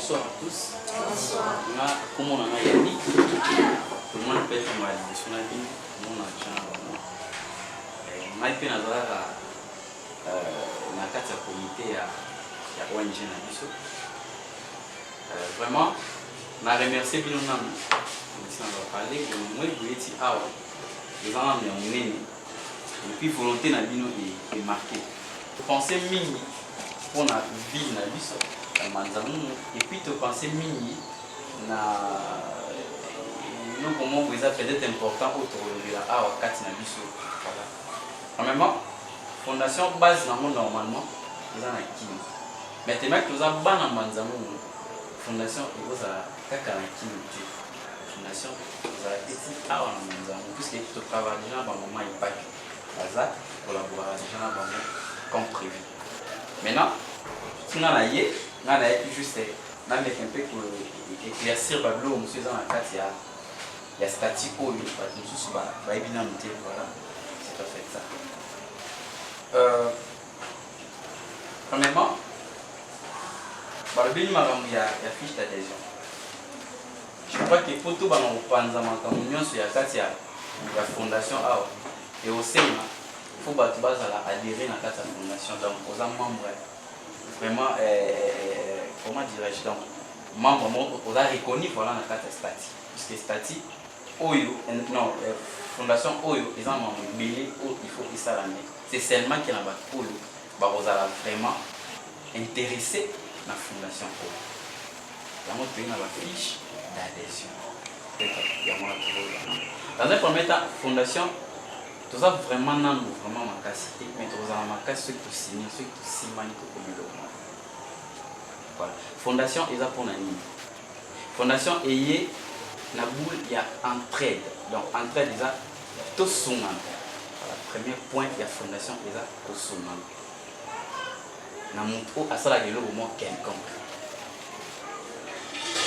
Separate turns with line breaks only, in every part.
Bonsoir à tous. Bonsoir. Comment on a dit? Tout le monde peut être mal. Je suis dit, mon agent. Je suis dans le comité à ONG. Vraiment, je remercie bien le nom. Je vais parler de moi, je vais dire, ah, les gens ont été et puis volonté na bino est marquée. Penser mini pour la vie na biso na manzamu et puis te penser mini na nous comment vous avez peut-être important autour de la a wakati na biso voilà. Premièrement, fondation base na monde normalement ils en a kini. Mais te mec nous a ban na manzamu fondation et vous a kaka na kini tu. Fondation vous a été a na manzamu puisque tout travail déjà ba maman il pas collaboration comme prévu. Maintenant, si on a juste un peu éclaircir le monsieur dans la carte, il y a statique au lieu, voilà, c'est pas fait ça. Premièrement, il y a fiche d'adhésion. Je crois que pour tout le monde, il y a la fondation. Et au sein, il faut adhérer à la fondation. Donc, aux membres, vraiment, comment dirais-je, donc, membres, on a reconnu voilà, dans la statut. Puisque statut, non, fondation Oyo, les membres, il faut qu'ils s'arrêtent. C'est seulement qu'il y a un Oyo, vous allez vraiment intéressé à la fondation Oyo. Là, on a la fiche d'adhésion. Dans un premier temps, fondation, tout ça vraiment non, vraiment ma capacité, mais tout ça ma capacité ceux qui signent, ceux qui signent comme le document. Voilà. Fondation est là pour la ligne. Fondation est la boule, il y a entraide. Donc entraide est là tout son nom. Voilà. Premier point, il y a fondation est là tout son nom. Na montre à ça la gueule au moins quelconque.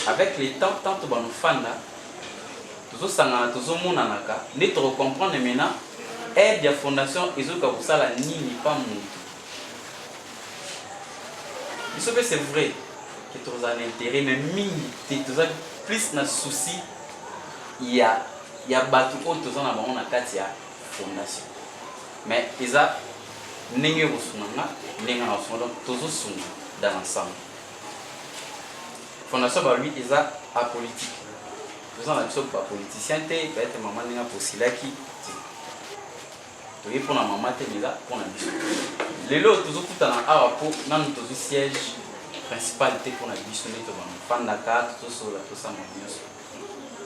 Avec les temps, tant que nous fans là, tout ça tout le monde en a cas. Nous te comprendre maintenant. Aide la fondation et ce que ça la ni pas mon. Il se fait c'est vrai que tu as un intérêt mais mini tu as plus de soucis il y a battu autre chose dans la carte fondation mais ils a n'engagé au sunanga n'engagé au sunanga donc toujours sunanga dans l'ensemble fondation bah lui ils a apolitique vous en avez sur pas politicien t'es peut-être maman n'engagé pour cela qui pour la maman déjà pour la biso les lots toujours tout en a pour nan toujours siège principal pour la biso net fan la carte tout ça tout ça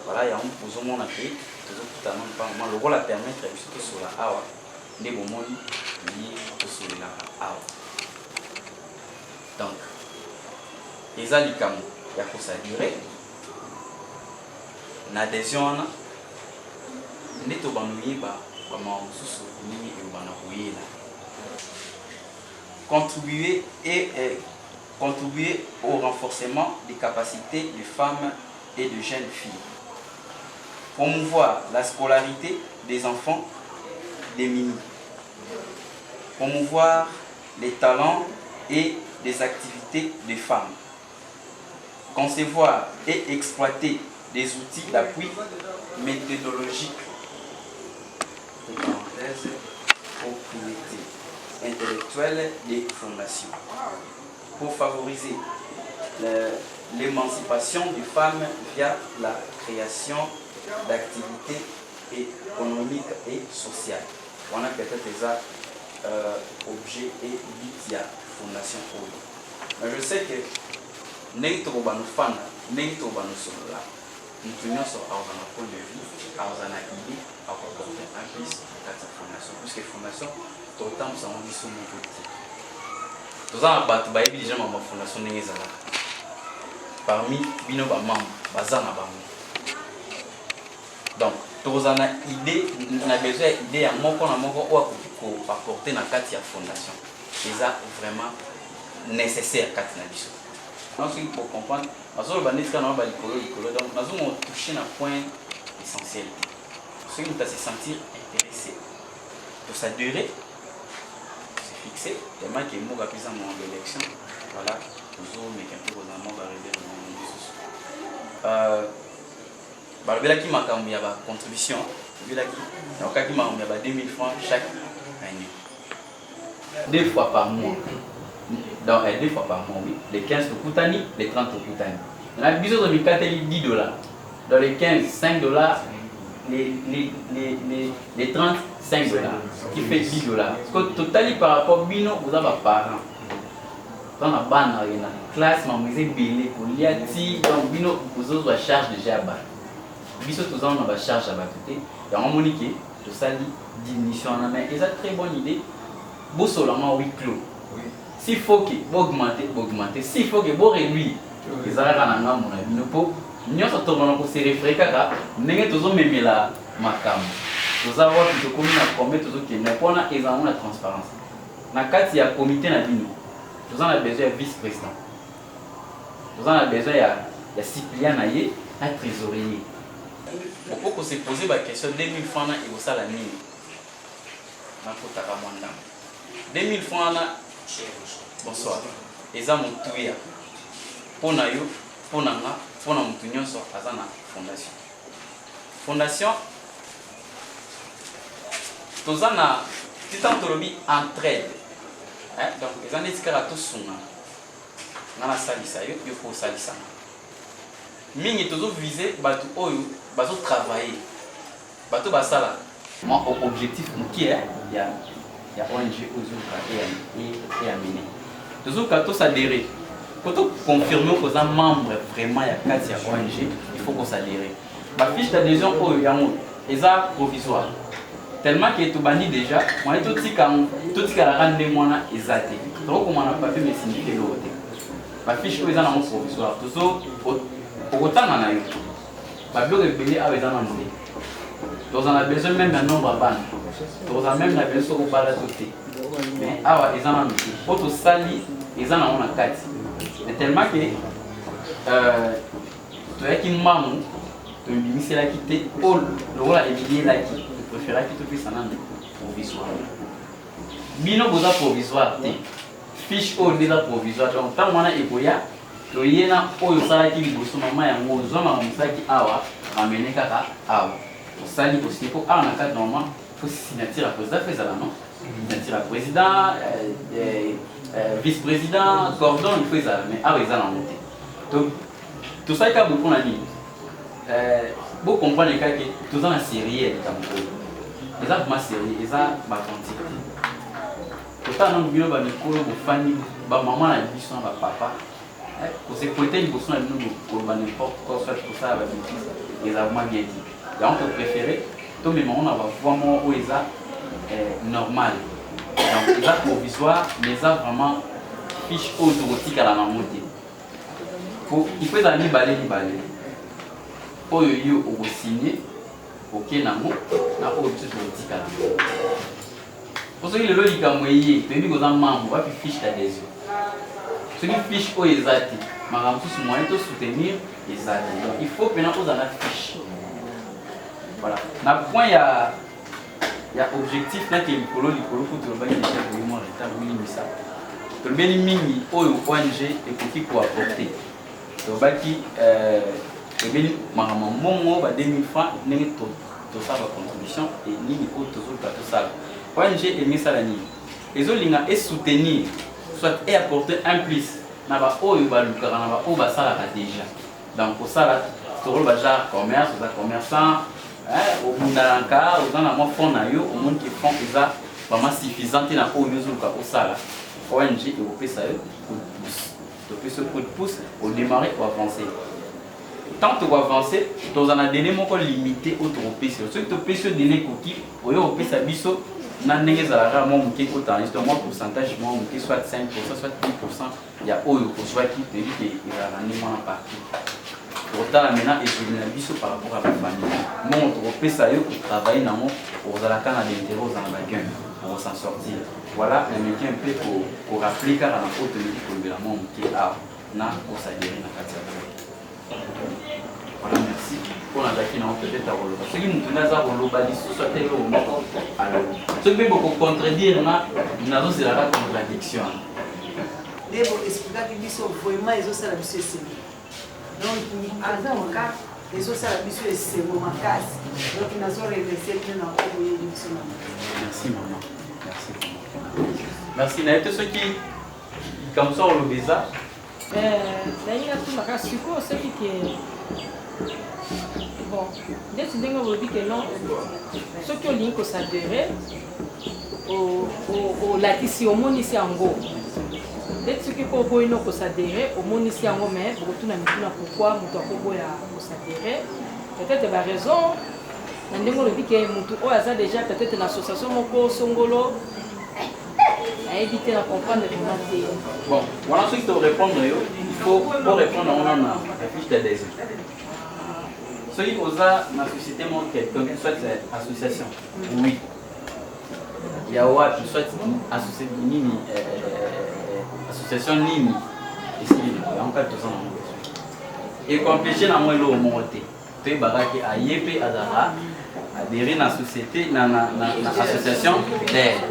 voilà il y a un pour mon appel toujours tout en pas moi le rôle à permettre biso tout sur la awa des bons monde lié tout sur la awa donc les alicam il y a pour ça durée l'adhésion net au banouiller bah contribuer au renforcement des capacités des femmes et de jeunes filles. Promouvoir la scolarité des enfants démunis. Promouvoir les talents et les activités des femmes. Concevoir et exploiter des outils d'appui méthodologique propriété intellectuelle des fondations pour favoriser l'émancipation des femmes via la création d'activités économiques et sociales. On a peut-être déjà objet et but de la fondation Oyo. Mais je sais que nous sommes nous tenons sur un point de vue, à une idée, à apporter un plus à la fondation. Puisque la fondation, tout le temps, nous avons dit sur mon petit. Nous avons battu les gens dans la fondation. Parmi les membres, nous avons donc, nous avons une idée, nous avons besoin d'idée à mon pour apporter dans la fondation. C'est vraiment nécessaire à la fondation. Pour comprendre, nous avons touché un point essentiel. Ceux qui se sentir intéressés pour sa durée, c'est fixé, tellement que moi, j'ai mon élection. Voilà, toujours, mais quand on a mon arrivé dans le qui m'a il y a une contribution. Il y a 2000 francs chaque année. 2 fois par mois. Donc, 2 fois par mois, oui. Les 15 au Koutani, les 30 au Koutani. On a besoin de 10 dollars. Dans les 15, 5 dollars. Les 30, 5 dollars. Qui fait 10 dollars. Parce que total, par rapport à Bino, vous avez parents. Dans la bande, il y a une classe, mais vous avez belé pour l'IATI. Donc, Bino, vous avez une charge déjà à bas. Biso, tous on a une charge à bas. Et on a moniqué, tout ça, diminution en main. Et c'est une très bonne idée. Vous seulement 8 clos. S'il faut que vous augmentez, vous augmentez. S'il faut que vous réduisez, vous allez à mon avis. Nous sommes tous se réfléchir, nous sommes même la macam. Nous avons tout comme une combien tout qui n'est pas là et nous avons la transparence. Dans le cas il y a comité na bino, nous avons besoin de vice-président. Nous avons besoin de Cyprien naïe, un trésorier. Pourquoi qu'on s'est posé la question 2000 francs et vous ça la nuit. Na kotaka mwanda. 2000 francs là. Bonsoir. Et ça mon touya. Pour na yo, pour na nga. Pour nous tenir sur la fondation. Fondation, nous avons tout entraide. Donc, les années qui sont tous dans la salle, il faut salissa. Mais nous avons visé à travailler. Mon objectif, il y a ONG et à mener. Nous avons tous adhéré. Pour confirmer que vous êtes membre vraiment de la ONG, il faut qu'on s'adhère. Ma fiche d'adhésion est provisoire. Tellement que tout bani déjà, moi tout ce qui a rendu moi exact. Donc on n'a pas fait mes signifier l'autre. Ma fiche est provisoire. Toujours pour autant on a eu. Ma bureau est belé avec un nombre. Donc on a besoin même d'un nombre à ban. Donc on a même besoin de parler côté. Mais ah ils en ont mis. Autre sali ils en ont 4. Mais tellement que tu as qui maman, tu me dis la quitter, le rôle est lié là qui, tu préfères que tu puisses en aller provisoire. Bino boza provisoire, fiche au déjà provisoire. Donc tant qu'on a époya, le yéna au yosala qui liboso maman ya ngozo maman qui awa, amener kaka awa. Ça dit aussi pour un cadre normal, faut signature à président, fait ça là non? Signature à président. Vice-président, cordon, il faut ça, mais avec ça, on monte. Donc, tout ça, il y a beaucoup de vous comprenez que tout ça, c'est sérieux. Les gens sont sérieux, les gens sont authentiques. Pourtant, nous avons des familles, maman, papa. Pour se pointer, ils sont pour n'importe quoi, soit tout ça, les arguments bien dit. Donc, on préfère, tous les moments, on va voir où ils sont normal. Donc, les actes provisoires, les actes vraiment fiches autoroutiques à la montée. Il faut aller balayer. Pour yo au signer, ok, nango, na autoroutique à la montée. Pour ceux qui le veulent, ils ont membre, on va fiche d'adhésion. Ceux qui fichent aux exacts, mais en plus, moyen de soutenir les adhésions. Donc, il faut que nous ayons la fiche. Voilà. Dans le point, il y a objectif là que l'icolo pour le bail déjà vraiment retard oui mais ça le bien mingi oyo ONG et pour qui pour apporter donc baki le bien maman mongo ba 2000 francs n'est tout ça va contribution et ni au tout ça ONG et mis ça la ni les olinga et soutenir soit et apporter un plus na ba oyo ba lukara na ba o ba sala déjà donc pour ça là tout le bazar commerce ba commerçant au Bundalanka, aux gens qui font nayo, au monde qui font ça vraiment suffisant et na au musique au sala. ONG et au PSA coup de pouce au démarrer ou avancer. Tant que vous avancez, vous en avez donné mon limité au PSA. Ceux qui ont PSA donné cookie, au PSA biso, n'avez pas à mon qui est autant. C'est un pourcentage, mon qui soit 5%, soit 10%. Il y a au soit qui te dit qu'il va ramener mon partie. Pourtant, maintenant, et je suis par rapport à la famille. Montre au PSA pour travailler dans mon pour la canne d'intérêt aux ambassades pour s'en sortir. Voilà, un métier un peu pour rappeler car à la haute métier pour le monde qui est à pour s'adhérer dans la catégorie. Voilà, merci. merci pour l'attaquer peut-être à Roloba. Ce qui nous tenait à Roloba, soit tel ou mort. Alors, ce qui peut beaucoup contredire, nous avons la contradiction.
Les gens expliquent qu'ils sont vraiment ils ont ça la mission c'est. Donc, avant mon cas, ils ont ça la mission c'est mon casse. Donc, ils ont reversé une envoyé une mission.
Merci maman. Merci. Merci. N'a été ceux qui comme ça on le visa.
D'ailleurs, tout le cas, ce qui est bon, dès que vous dites que non, ceux qui ont ligne que s'adhérer au latisi au monde ici en go. Dès que ceux qui ont s'adhérer au monde ici en go, mais pour tout le monde pourquoi nous avons s'adhérer, peut-être la raison. Nous avons dit que nous avons déjà peut-être l'association Moko Songolo. À éviter de comprendre vraiment.
Bon, voilà ce qu'il faut répondre. Il faut répondre à la fiche d'adhésion. Ce qui pose la société montre quelqu'un, soit l'association. Oui. Il y a soit association Nini. Ici, il y a encore 2 ans. Et qu'on pêche dans le monde. Tu es baraki à Yépe Azara, adhérer à la société, à l'association d'aide.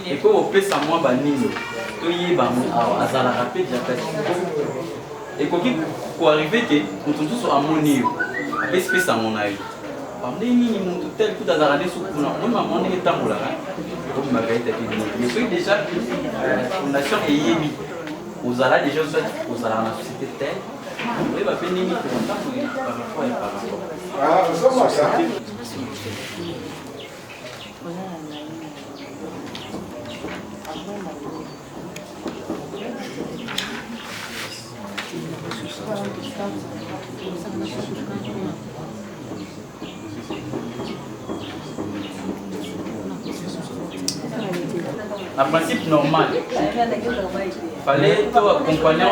Et quand on fait ça, moi, tout y est, à la rapide, et quand il faut arriver que nous sommes tous à mon niveau, après c'est ça mon avis. Par les mini montent tel que dans la radio sous couleur, moi maman est en là, comme ma gaïte est venue. Mais puis déjà, la fondation est yémi. Aux alades déjà aux alades la société telle, on va faire nini pour longtemps par rapport et par rapport.
Ah, nous sommes ça.
En principe normal, il fallait tout accompagner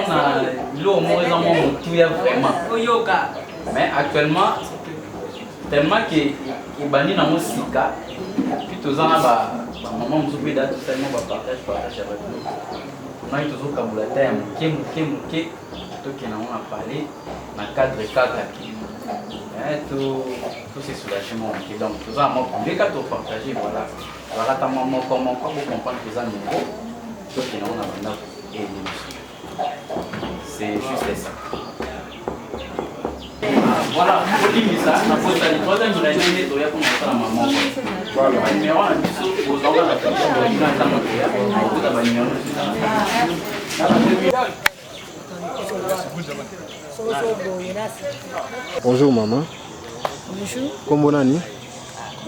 l'eau au moins vraiment. Mais actuellement, tellement que bani na musika, puis tous en a maman nous oublie d'être tellement partage avec nous. On a toujours kabula thème, qui tout qui n'en a parlé, dans le cadre qui tout ces soulagements. Donc, tout ça, les cas pour partager, voilà. Alors, comment vous comprendre que ça nous vaut, tout qui n'en a pas et c'est juste ça. Voilà, pour dire ça, on a posé la troisième journée de la pour la maman. Voilà, mais on a vu ça aux enfants de
Bonjour maman.
Bonjour.
Comment on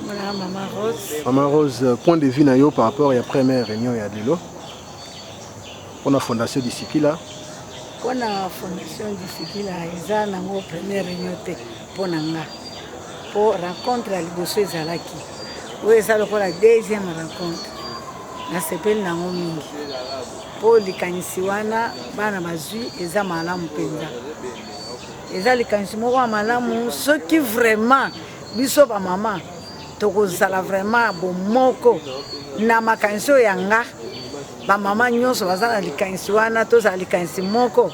Voilà, Maman Rose.
Maman Rose, point de vue nayo par rapport à la première réunion ya Lelo. Pour la fondation d'Isikila.
Pour la fondation d'Isikila, ils ont une première réunion pour nanga. Pour rencontre à l'Ibosso et Zalaki. Oui, ça c'est la deuxième rencontre. Na s'appelle nango mingi. Pour les kanisiwana, bana bazui, ils ont malamu penza. Ils ont les kanisiwana malamu, ceux qui vraiment, biso ba maman. Tokozala vraiment bomoko na makanso yanga ba mama nyonso bazala likanisi wana tozala likanisi moko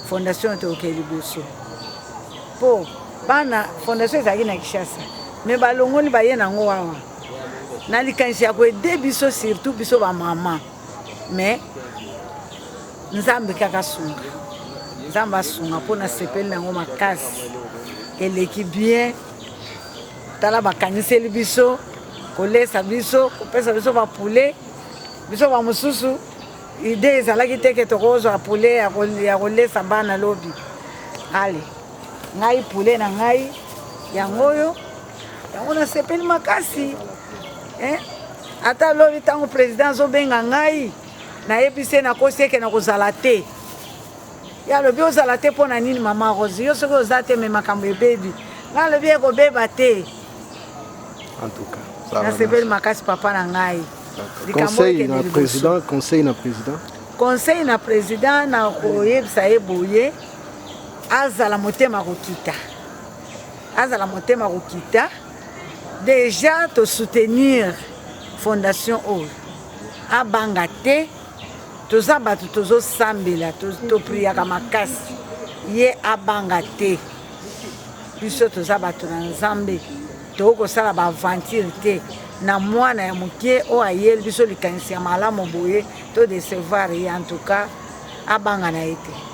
fondation tokeli boso po bana fondation ezalaki na Kishasa me balongoli baye nango wawa na likanisi ya koede biso surtout biso ba mama me nzambe kaka sunga nzambe asunga mpona sepeli nango makasi eleki bien tala bakaniseli biso kolesa biso kopesa biso bapule biso bamosusu ide ezalaki teke tokozwa pule ya kolesa bana lobi ale ngai pule na ngai yango oyo yango nasepeli makasi ata lobi ntango président azobenga ngai nayebi se nakosi eke na kozala te ya lobi ozala te mpo na nini mama Rose yo soki oza te me makambo ebebi ngai lobi ekobeba te.
En tout cas, ça va.
C'est makasi papa na ngai.
Conseil na président, conseil na président.
Conseil na président na koyebisa ye boye azala motema kokita. Azala motema kokita. Déjà to soutenir fondation oyo. Abanga te toza bato tozo sambela to priaka makasi. Ye abanga te. biso toza bato na nzambe tokosala baaventure te na mwana ya mokie oyo ayeli biso likanisi ya malamu boye to décevoir ye en tout cas abanga na ye te.